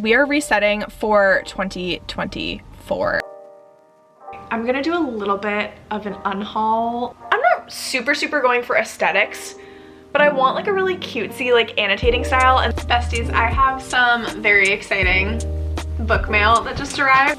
We are resetting for 2024. I'm gonna do a little bit of an unhaul. I'm not super going for aesthetics, but I want like a really cutesy like annotating style. And besties, I have some very exciting book mail that just arrived.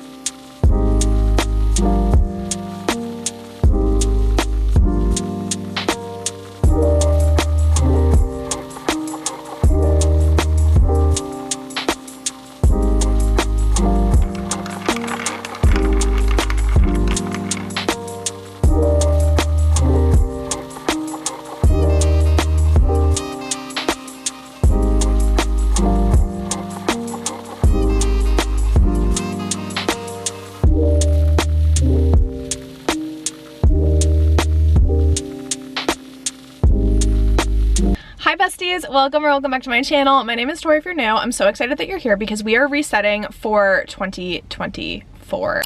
Hi besties, welcome back to my channel. My name is Tori if you're new. I'm so excited that you're here because we are resetting for 2024.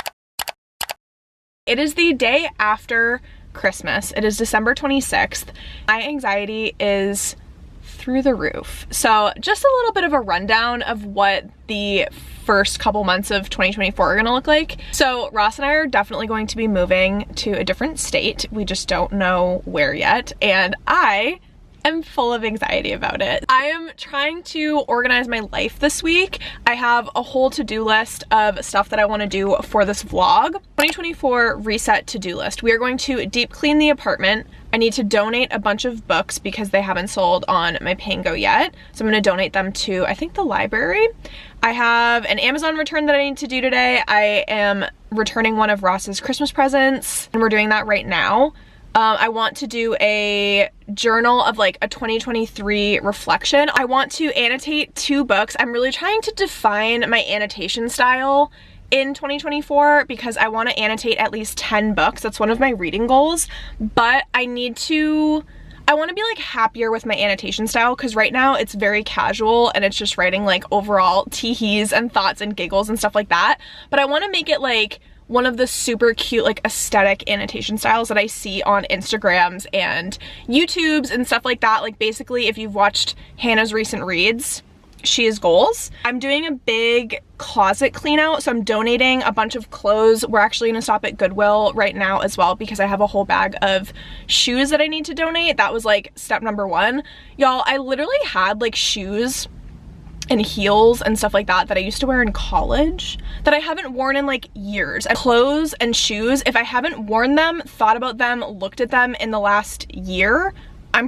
It is the day after Christmas. It is December 26th. My anxiety is through the roof. So just a little bit of a rundown of what the first couple months of 2024 are gonna look like. So Ross and I are definitely going to be moving to a different state. We just don't know where yet. And I'm full of anxiety about it. I am trying to organize my life this week. I have a whole to-do list of stuff that I want to do for this vlog. 2024 reset to-do list. We are going to deep clean the apartment. I need to donate a bunch of books because they haven't sold on my Pango yet. So I'm going to donate them to, I think, the library. I have an Amazon return that I need to do today. I am returning one of Ross's Christmas presents, and we're doing that right now. I want to do a journal of like a 2023 reflection. I want to annotate 2 books. I'm really trying to define my annotation style in 2024 because I want to annotate at least 10 books. That's one of my reading goals, but I want to be like happier with my annotation style because right now it's very casual and it's just writing like overall tee-hees and thoughts and giggles and stuff like that. But I want to make it like one of the super cute like aesthetic annotation styles that I see on Instagrams and YouTubes and stuff like that. Like basically if you've watched Hannah's recent reads, she has goals. I'm doing a big closet clean out, so I'm donating a bunch of clothes. We're actually gonna stop at Goodwill right now as well because I have a whole bag of shoes that I need to donate. That was like step number 1. Y'all, I literally had like shoes and heels and stuff like that I used to wear in college that I haven't worn in like years. And clothes and shoes, if I haven't worn them, thought about them, looked at them in the last year, I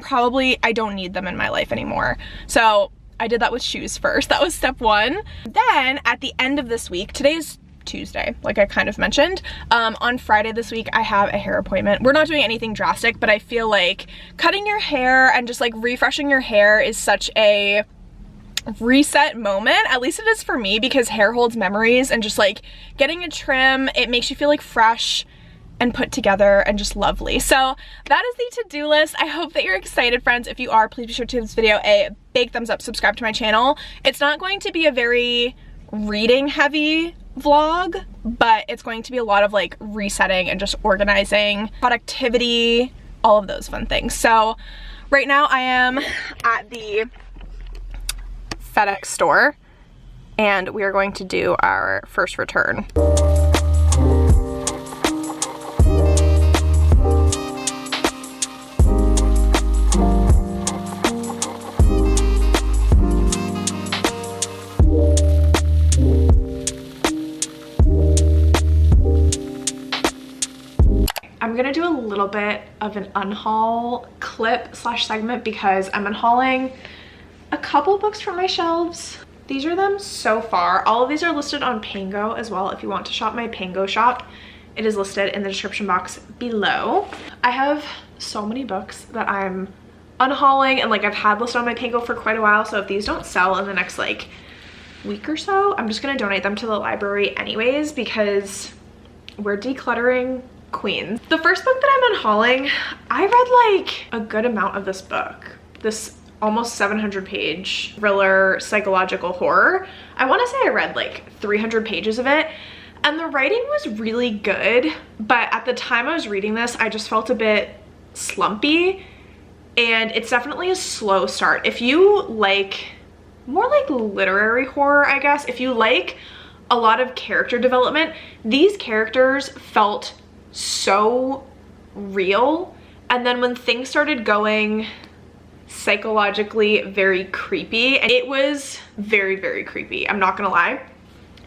don't need them in my life anymore. So I did that with shoes first. That was step 1. Then at the end of this week, today's Tuesday, like I kind of mentioned, on Friday this week I have a hair appointment. We're not doing anything drastic, but I feel like cutting your hair and just like refreshing your hair is such a reset moment. At least it is for me because hair holds memories, and just like getting a trim, it makes you feel like fresh and put together and just lovely. So that is the to-do list. I hope that you're excited, friends. If you are, please be sure to give this video a big thumbs up, subscribe to my channel. It's not going to be a very reading heavy vlog, but it's going to be a lot of like resetting and just organizing, productivity, all of those fun things. So right now I am at the FedEx store and we are going to do our first return. I'm gonna do a little bit of an unhaul clip slash segment because I'm unhauling a couple books from my shelves. These are them so far. All of these are listed on Pango as well. If you want to shop my Pango shop, it is listed in the description box below. I have so many books that I'm unhauling and like I've had listed on my Pango for quite a while. So if these don't sell in the next like week or so, I'm just gonna donate them to the library anyways because we're decluttering queens. The first book that I'm unhauling, I read like a good amount of this book. This almost 700 page thriller psychological horror. I want to say I read like 300 pages of it and the writing was really good, but at the time I was reading this I just felt a bit slumpy and it's definitely a slow start. If you like more like literary horror, I guess. If you like a lot of character development, these characters felt so real. And then when things started going psychologically very creepy, and it was very, very creepy, I'm not gonna lie.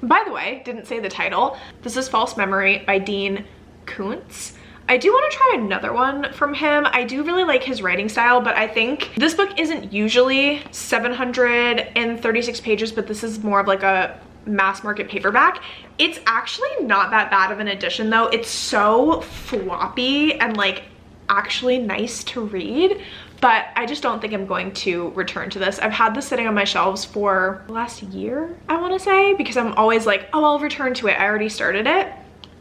By the way, didn't say the title. This is False Memory by Dean Koontz. I do want to try another one from him. I do really like his writing style, but I think this book isn't usually 736 pages, but this is more of like a mass market paperback. It's actually not that bad of an edition though. It's so floppy and like actually nice to read, but I just don't think I'm going to return to this. I've had this sitting on my shelves for the last year, I want to say, because I'm always like, oh, I'll return to it. I already started it.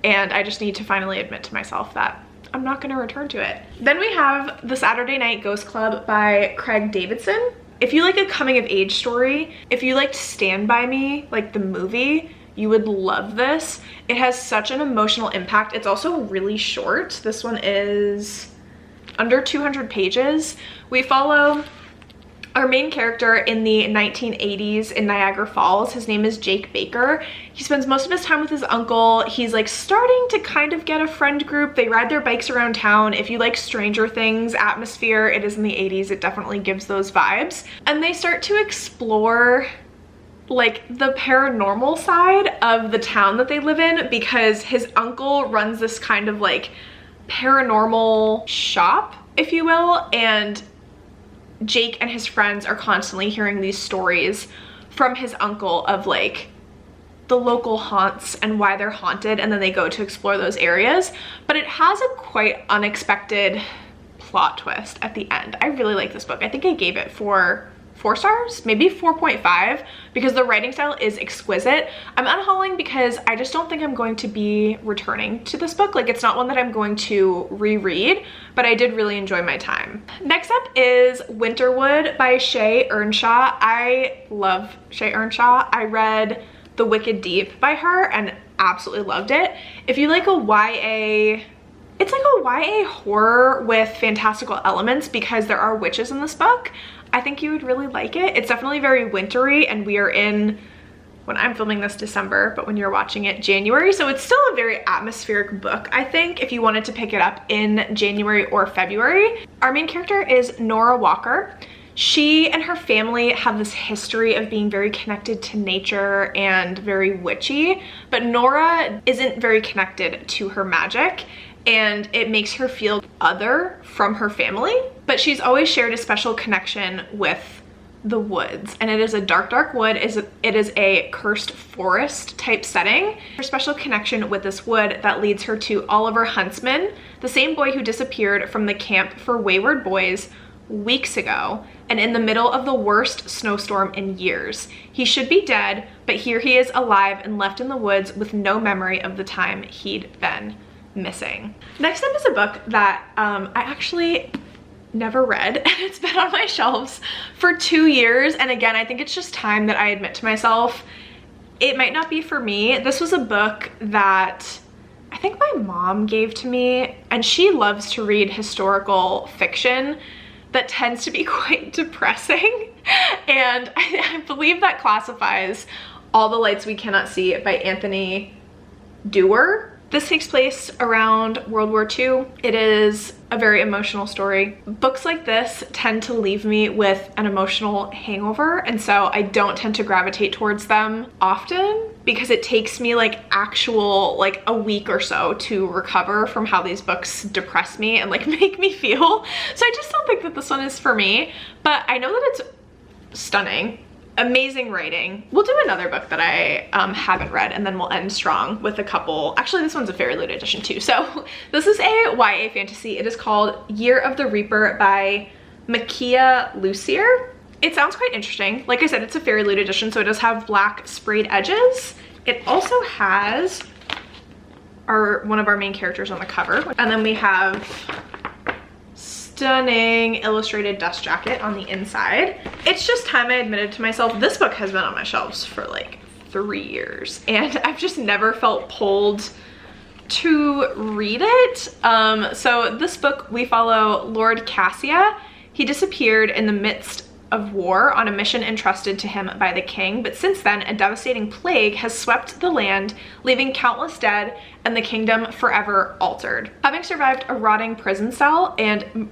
And I just need to finally admit to myself that I'm not gonna return to it. Then we have The Saturday Night Ghost Club by Craig Davidson. If you like a coming of age story, if you liked Stand By Me, like the movie, you would love this. It has such an emotional impact. It's also really short. This one is under 200 pages. We follow our main character in the 1980s in Niagara Falls. His name is Jake Baker. He spends most of his time with his uncle. He's like starting to kind of get a friend group. They ride their bikes around town. If you like Stranger Things atmosphere, it is in the 80s. It definitely gives those vibes. And they start to explore like the paranormal side of the town that they live in, because his uncle runs this kind of like paranormal shop, if you will, and Jake and his friends are constantly hearing these stories from his uncle of like the local haunts and why they're haunted, and then they go to explore those areas. But it has a quite unexpected plot twist at the end. I really like this book. I think I gave it 4 stars, maybe 4.5, because the writing style is exquisite. I'm unhauling because I just don't think I'm going to be returning to this book. Like, it's not one that I'm going to reread, but I did really enjoy my time. Next up is Winterwood by Shay Earnshaw. I love Shay Earnshaw. I read The Wicked Deep by her and absolutely loved it. If you like a YA, it's like a YA horror with fantastical elements because there are witches in this book, I think you would really like it. It's definitely very wintry, and we are in, when I'm filming this, December, but when you're watching it, January. So it's still a very atmospheric book, I think, if you wanted to pick it up in January or February. Our main character is Nora Walker. She and her family have this history of being very connected to nature and very witchy, but Nora isn't very connected to her magic, and it makes her feel other from her family. But she's always shared a special connection with the woods, and it is a dark, dark wood. It is a cursed forest type setting. Her special connection with this wood that leads her to Oliver Huntsman, the same boy who disappeared from the camp for wayward boys weeks ago, and in the middle of the worst snowstorm in years. He should be dead, but here he is alive and left in the woods with no memory of the time he'd been missing. Next up is a book that I actually never read, and it's been on my shelves for 2 years, and again, I think it's just time that I admit to myself it might not be for me. This was a book that I think my mom gave to me, and she loves to read historical fiction that tends to be quite depressing, and I believe that classifies All the Lights We Cannot See by Anthony Doerr. This takes place around World War II. It is a very emotional story. Books like this tend to leave me with an emotional hangover, and so I don't tend to gravitate towards them often because it takes me like a week or so to recover from how these books depress me and like make me feel. So I just don't think that this one is for me, but I know that it's stunning. Amazing writing. We'll do another book that I haven't read, and then we'll end strong with a couple. Actually, this one's a fairy loot edition too. So this is a YA fantasy. It is called Year of the Reaper by Makia Lucier. It sounds quite interesting. Like I said, it's a fairy loot edition, so it does have black sprayed edges. It also has one of our main characters on the cover, and then we have stunning illustrated dust jacket on the inside. It's just time I admitted to myself, this book has been on my shelves for like 3 years, and I've just never felt pulled to read it. So this book, we follow Lord Cassia. He disappeared in the midst of war on a mission entrusted to him by the king, but since then a devastating plague has swept the land, leaving countless dead and the kingdom forever altered. Having survived a rotting prison cell and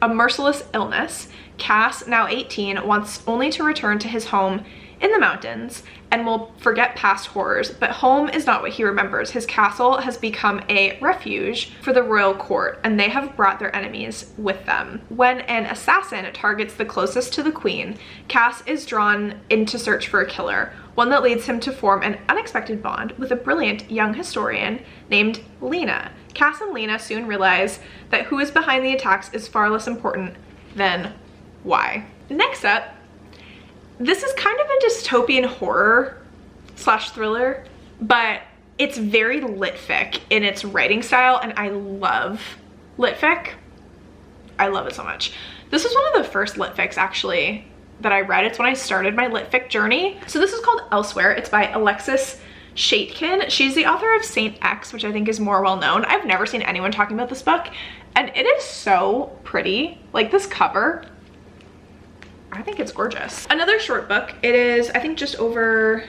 a merciless illness, Cass, now 18, wants only to return to his home in the mountains and will forget past horrors, but home is not what he remembers. His castle has become a refuge for the royal court, and they have brought their enemies with them. When an assassin targets the closest to the queen, Cass is drawn in to search for a killer, one that leads him to form an unexpected bond with a brilliant young historian named Lena. Cass and Lena soon realize that who is behind the attacks is far less important than why. Next up, this is kind of a dystopian horror slash thriller, but it's very lit-fic in its writing style, and I love lit-fic. I love it so much. This was one of the first lit-fics actually that I read. It's when I started my lit-fic journey. So this is called Elsewhere. It's by Alexis Shatkin. She's the author of Saint X, which I think is more well known. I've never seen anyone talking about this book, and it is so pretty. Like, this cover, I think it's gorgeous. Another short book. It is, I think, just over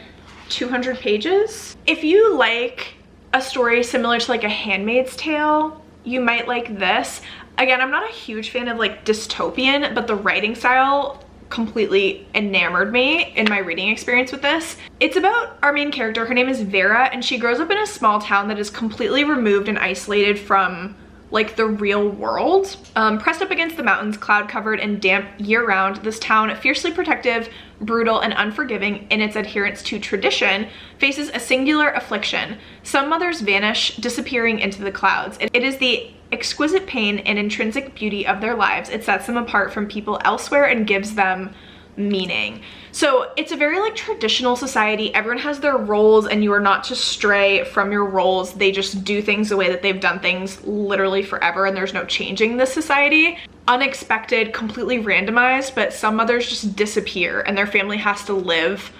200 pages. If you like a story similar to like A Handmaid's Tale, you might like this. Again, I'm not a huge fan of like dystopian, but the writing style completely enamored me in my reading experience with this. It's about our main character. Her name is Vera, and she grows up in a small town that is completely removed and isolated from like the real world. Pressed up against the mountains, cloud covered and damp year round, this town, fiercely protective, brutal and unforgiving in its adherence to tradition, faces a singular affliction. Some mothers vanish, disappearing into the clouds. It is the exquisite pain and intrinsic beauty of their lives. It sets them apart from people elsewhere and gives them meaning. So it's a very like traditional society. Everyone has their roles, and you are not to stray from your roles. They just do things the way that they've done things literally forever, and there's no changing this society. Unexpected, completely randomized, but some mothers just disappear and their family has to live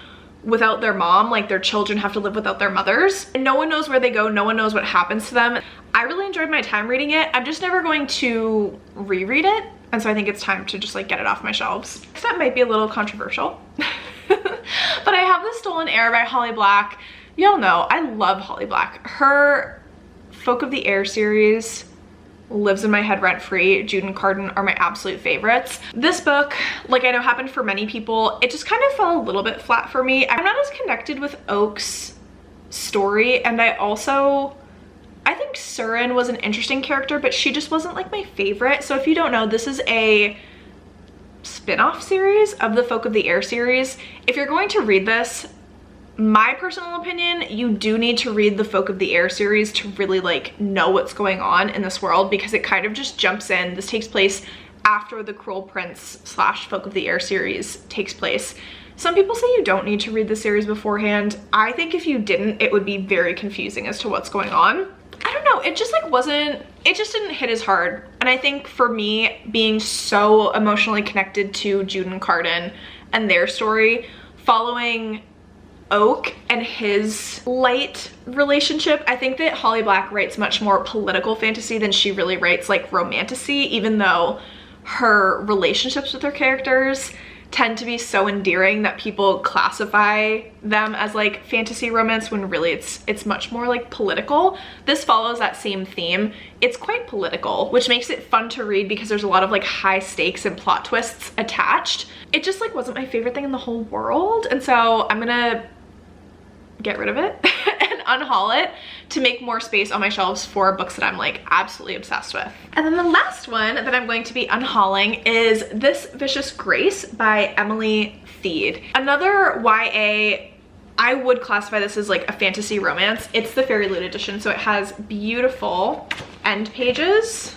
without their mom. Like, their children have to live without their mothers, and no one knows where they go. No one knows what happens to them. I really enjoyed my time reading it. I'm just never going to reread it, and so I think it's time to just like get it off my shelves. That might be a little controversial, but I have The Stolen Heir by Holly Black. Y'all know I love Holly Black. Her Folk of the Air series lives in my head rent-free. Jude and Carden are my absolute favorites. This book, like I know happened for many people, it just kind of fell a little bit flat for me. I'm not as connected with Oak's story, and I think Surin was an interesting character, but she just wasn't like my favorite. So if you don't know, this is a spin-off series of the Folk of the Air series. If you're going to read this, my personal opinion, you do need to read the Folk of the Air series to really like know what's going on in this world, because it kind of just jumps in. This takes place after the Cruel Prince / Folk of the Air series takes place. Some people say you don't need to read the series beforehand. I think if you didn't, it would be very confusing as to what's going on. I don't know, it just like it just didn't hit as hard. And I think for me, being so emotionally connected to Jude and Carden and their story, following Oak and his light relationship, I think that Holly Black writes much more political fantasy than she really writes like romantasy, even though her relationships with her characters tend to be so endearing that people classify them as like fantasy romance, when really it's much more like political. This follows that same theme. It's quite political, which makes it fun to read because there's a lot of like high stakes and plot twists attached. It just like wasn't my favorite thing in the whole world, and so I'm gonna get rid of it and unhaul it to make more space on my shelves for books that I'm like absolutely obsessed with. And then the last one that I'm going to be unhauling is This Vicious Grace by Emily Theed. Another YA, I would classify this as like a fantasy romance. It's the Fairy Loot edition, so it has beautiful end pages,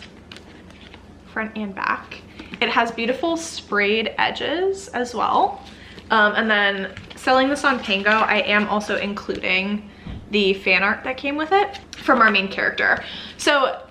front and back. It has beautiful sprayed edges as well. And then selling this on Pango, I am also including the fan art that came with it from our main character. So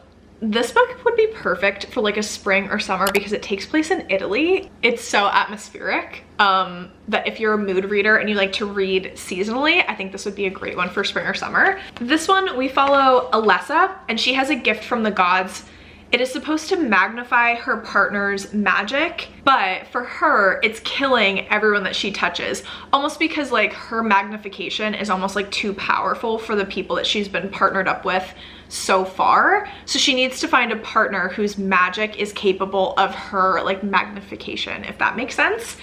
this book would be perfect for like a spring or summer because it takes place in Italy. It's so atmospheric that if you're a mood reader and you like to read seasonally, I think this would be a great one for spring or summer. This one, we follow Alessa, and she has a gift from the gods It is supposed to magnify her partner's magic, but for her, it's killing everyone that she touches. Almost because like her magnification is almost like too powerful for the people that she's been partnered up with so far. So she needs to find a partner whose magic is capable of her like magnification, if that makes sense.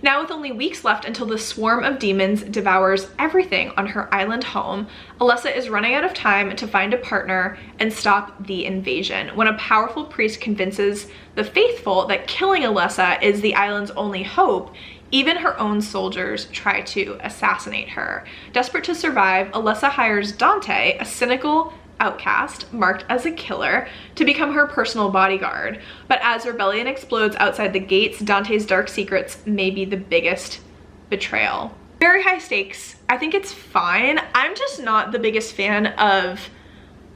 Now, with only weeks left until the swarm of demons devours everything on her island home, Alessa is running out of time to find a partner and stop the invasion, when a powerful priest convinces the faithful that killing Alessa is the island's only hope. Even her own soldiers try to assassinate her. Desperate to survive, Alessa hires Dante, a cynical outcast marked as a killer, to become her personal bodyguard. But as rebellion explodes outside the gates, Dante's dark secrets may be the biggest betrayal. Very high stakes. I think it's fine. I'm just not the biggest fan of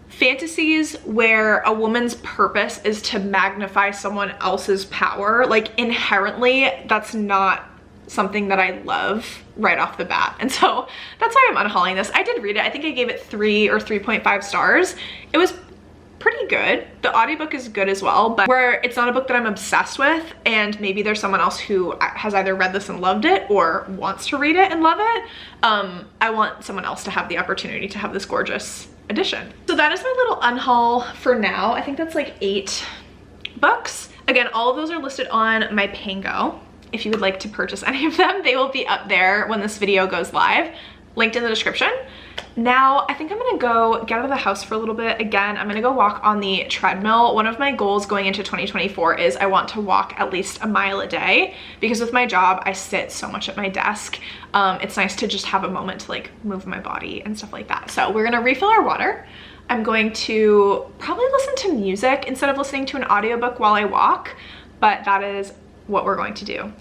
fantasies where a woman's purpose is to magnify someone else's power. Like, inherently, that's not something that I love right off the bat. And so that's why I'm unhauling this. I did read it. I think I gave it 3 or 3.5 stars. It was pretty good. The audiobook is good as well, but where it's not a book that I'm obsessed with, and maybe there's someone else who has either read this and loved it or wants to read it and love it, I want someone else to have the opportunity to have this gorgeous edition. So that is my little unhaul for now. I think that's like 8 books. Again, all of those are listed on my Pango. If you would like to purchase any of them, they will be up there when this video goes live, linked in the description. Now, I think I'm gonna go get out of the house for a little bit. Again, I'm gonna go walk on the treadmill. One of my goals going into 2024 is I want to walk at least a mile a day, because with my job, I sit so much at my desk. It's nice to just have a moment to like move my body and stuff like that. So we're gonna refill our water. I'm going to probably listen to music instead of listening to an audiobook while I walk, but that is what we're going to do.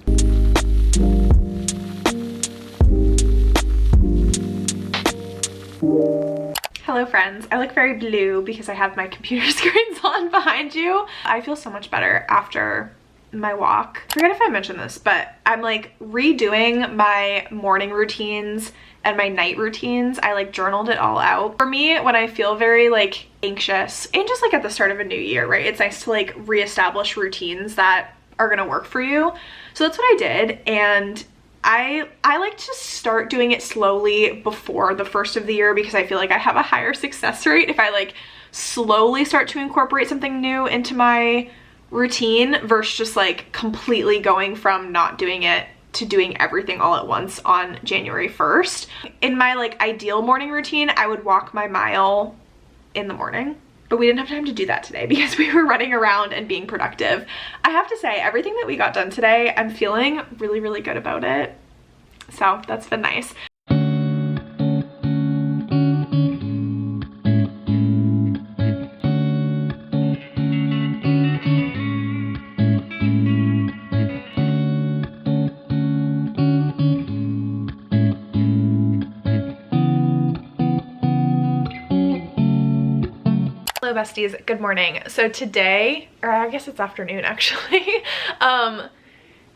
Hello friends, I look very blue because I have my computer screens on behind you. I feel so much better after my walk. I forget if I mentioned this, but I'm like redoing my morning routines and my night routines. I like journaled it all out. For me, when I feel very like anxious and just like at the start of a new year, right? It's nice to like reestablish routines that are gonna work for you. So that's what I did, and I like to start doing it slowly before the first of the year, because I feel like I have a higher success rate if I like slowly start to incorporate something new into my routine versus just like completely going from not doing it to doing everything all at once on January 1st. In my like ideal morning routine, I would walk my mile in the morning. But we didn't have time to do that today because we were running around and being productive. I have to say, everything that we got done today, I'm feeling really, really good about it. So that's been nice. Hello besties, good morning. So today, or I guess it's afternoon actually,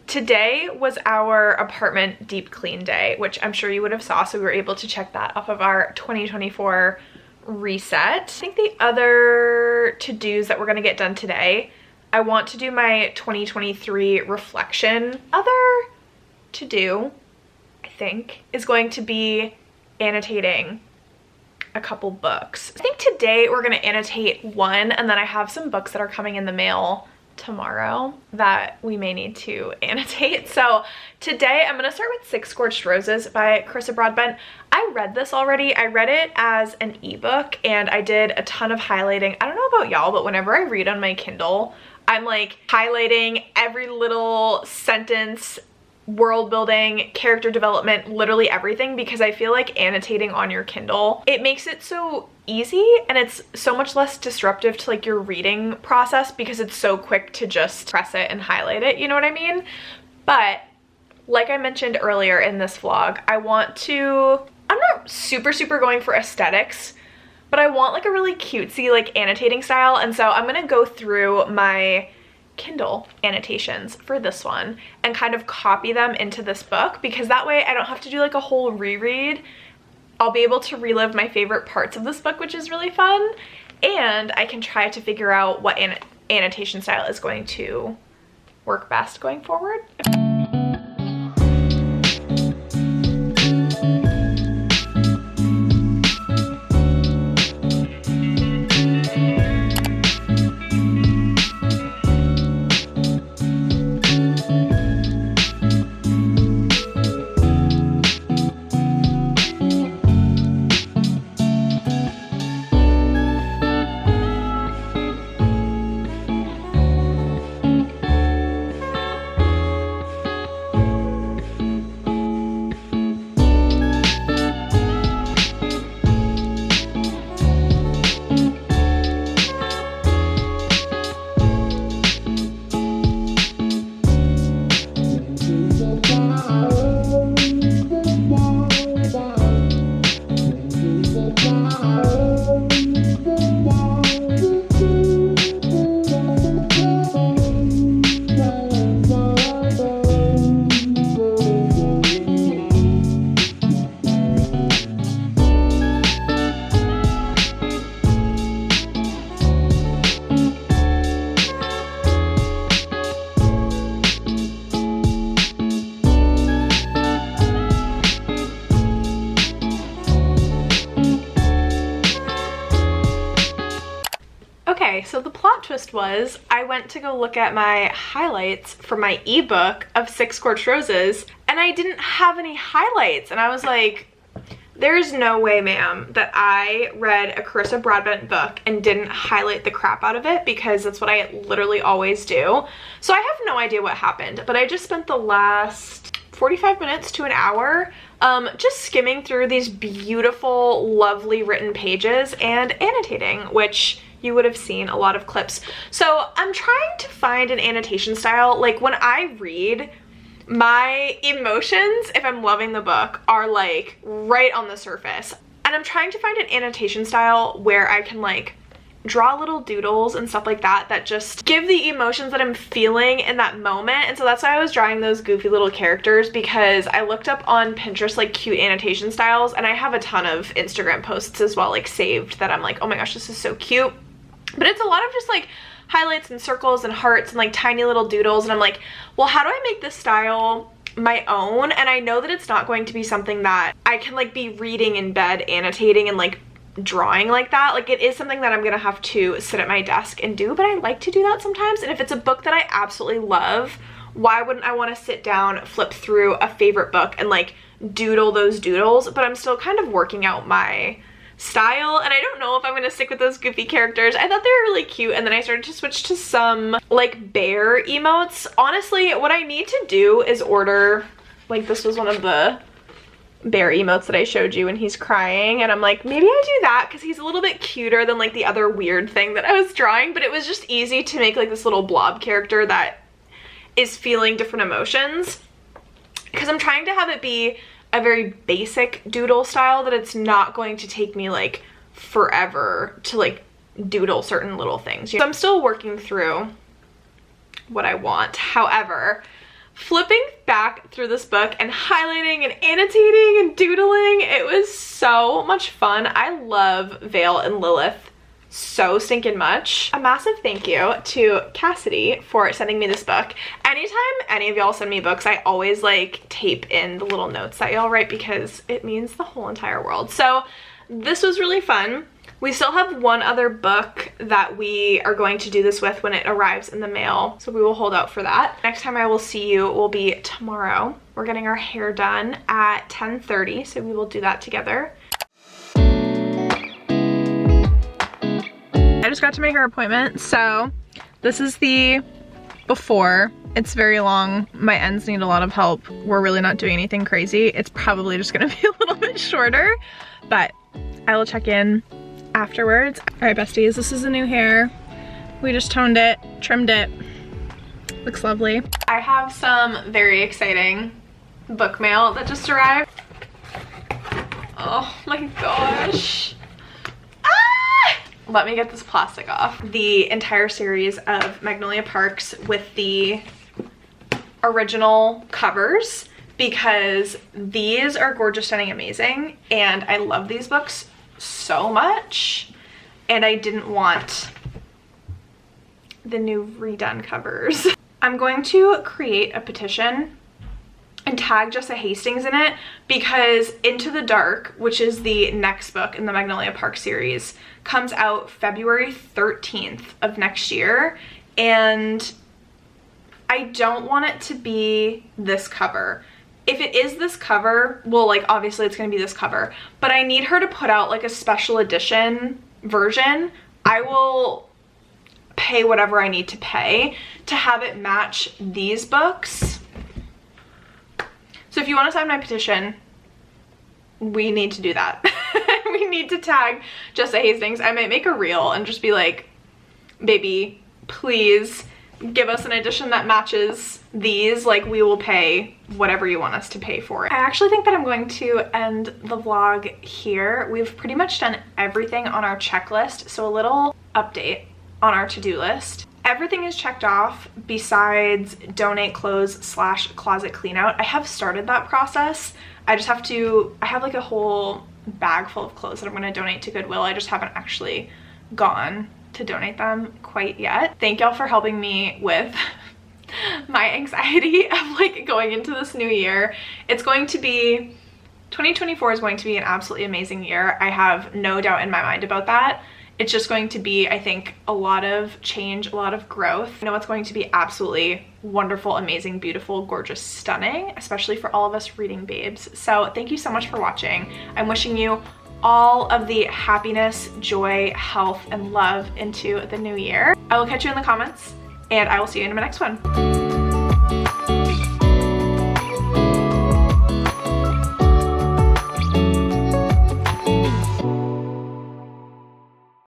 today was our apartment deep clean day, which I'm sure you would have saw, so we were able to check that off of our 2024 reset. I think the other to-dos that we're gonna get done today, I want to do my 2023 reflection. Other to-do, I think, is going to be annotating a couple books. I think today we're gonna annotate one, and then I have some books that are coming in the mail tomorrow that we may need to annotate. So today I'm gonna start with 6 Scorched Roses by Carissa Broadbent. I read this already. I read it as an ebook and I did a ton of highlighting. I don't know about y'all, but whenever I read on my Kindle, I'm like highlighting every little sentence, world building, character development, literally everything, because I feel like annotating on your Kindle, it makes it so easy and it's so much less disruptive to like your reading process because it's so quick to just press it and highlight it, you know what I mean? But like I mentioned earlier in this vlog, I'm not super going for aesthetics, but I want like a really cutesy like annotating style, and so I'm gonna go through my Kindle annotations for this one and kind of copy them into this book, because that way I don't have to do like a whole reread. I'll be able to relive my favorite parts of this book, which is really fun, and I can try to figure out what annotation style is going to work best going forward. Okay, so the plot twist was I went to go look at my highlights for my ebook of 6 Scorched Roses, and I didn't have any highlights, and I was like, there's no way, ma'am, that I read a Carissa Broadbent book and didn't highlight the crap out of it, because that's what I literally always do. So I have no idea what happened, but I just spent the last 45 minutes to an hour just skimming through these beautiful, lovely written pages and annotating, which you would have seen a lot of clips. So I'm trying to find an annotation style. Like, when I read, my emotions, if I'm loving the book, are like right on the surface. And I'm trying to find an annotation style where I can like draw little doodles and stuff like that that just give the emotions that I'm feeling in that moment. And so that's why I was drawing those goofy little characters, because I looked up on Pinterest like cute annotation styles, and I have a ton of Instagram posts as well, like saved, that I'm like, oh my gosh, this is so cute. But it's a lot of just like highlights and circles and hearts and like tiny little doodles, and I'm like, well, how do I make this style my own? And I know that it's not going to be something that I can like be reading in bed, annotating and like drawing like that. Like, it is something that I'm gonna have to sit at my desk and do, but I like to do that sometimes. And if it's a book that I absolutely love, why wouldn't I want to sit down, flip through a favorite book and like doodle those doodles? But I'm still kind of working out my style, and I don't know if I'm gonna stick with those goofy characters. I thought they were really cute, and then I started to switch to some like bear emotes. Honestly, what I need to do is order, like, this was one of the bear emotes that I showed you, and he's crying, and I'm like, maybe I do that because he's a little bit cuter than like the other weird thing that I was drawing. But it was just easy to make like this little blob character that is feeling different emotions, because I'm trying to have it be a very basic doodle style, that it's not going to take me like forever to like doodle certain little things. So I'm still working through what I want. However, flipping back through this book and highlighting and annotating and doodling, it was so much fun. I love Vale and Lilith so stinking much. A massive thank you to Cassidy for sending me this book. Anytime any of y'all send me books, I always like tape in the little notes that y'all write, because it means the whole entire world. So this was really fun. We still have one other book that we are going to do this with when it arrives in the mail, so we will hold out for that. Next time I will see you will be tomorrow. We're getting our hair done at 10:30, so we will do that together. I just got to my hair appointment, so this is the before. It's very long. My ends need a lot of help. We're really not doing anything crazy. It's probably just gonna be a little bit shorter, but I will check in afterwards. All right, besties, this is the new hair. We just toned it, trimmed it. Looks lovely. I have some very exciting book mail that just arrived. Oh my gosh. Let me get this plastic off. The entire series of Magnolia Parks with the original covers, because these are gorgeous, stunning, amazing, and I love these books so much, and I didn't want the new redone covers. I'm going to create a petition and tag Jessa Hastings in it because Into the Dark, which is the next book in the Magnolia Park series, comes out February 13th of next year, and I don't want it to be this cover. If it is this cover, well, like obviously it's gonna be this cover, but I need her to put out like a special edition version. I will pay whatever I need to pay to have it match these books. So if you want to sign my petition, we need to do that. We need to tag Jessa Hastings. I might make a reel and just be like, baby, please give us an edition that matches these. Like, we will pay whatever you want us to pay for it. I actually think that I'm going to end the vlog here. We've pretty much done everything on our checklist. So a little update on our to-do list. Everything is checked off besides donate clothes / closet clean out. I have started that process. I just have to, I have like a whole bag full of clothes that I'm going to donate to Goodwill. I just haven't actually gone to donate them quite yet. Thank y'all for helping me with my anxiety of like going into this new year. It's going to be, 2024 is going to be an absolutely amazing year. I have no doubt in my mind about that. It's just going to be, I think, a lot of change, a lot of growth. I know it's going to be absolutely wonderful, amazing, beautiful, gorgeous, stunning, especially for all of us reading babes. So thank you so much for watching. I'm wishing you all of the happiness, joy, health, and love into the new year. I will catch you in the comments, and I will see you in my next one.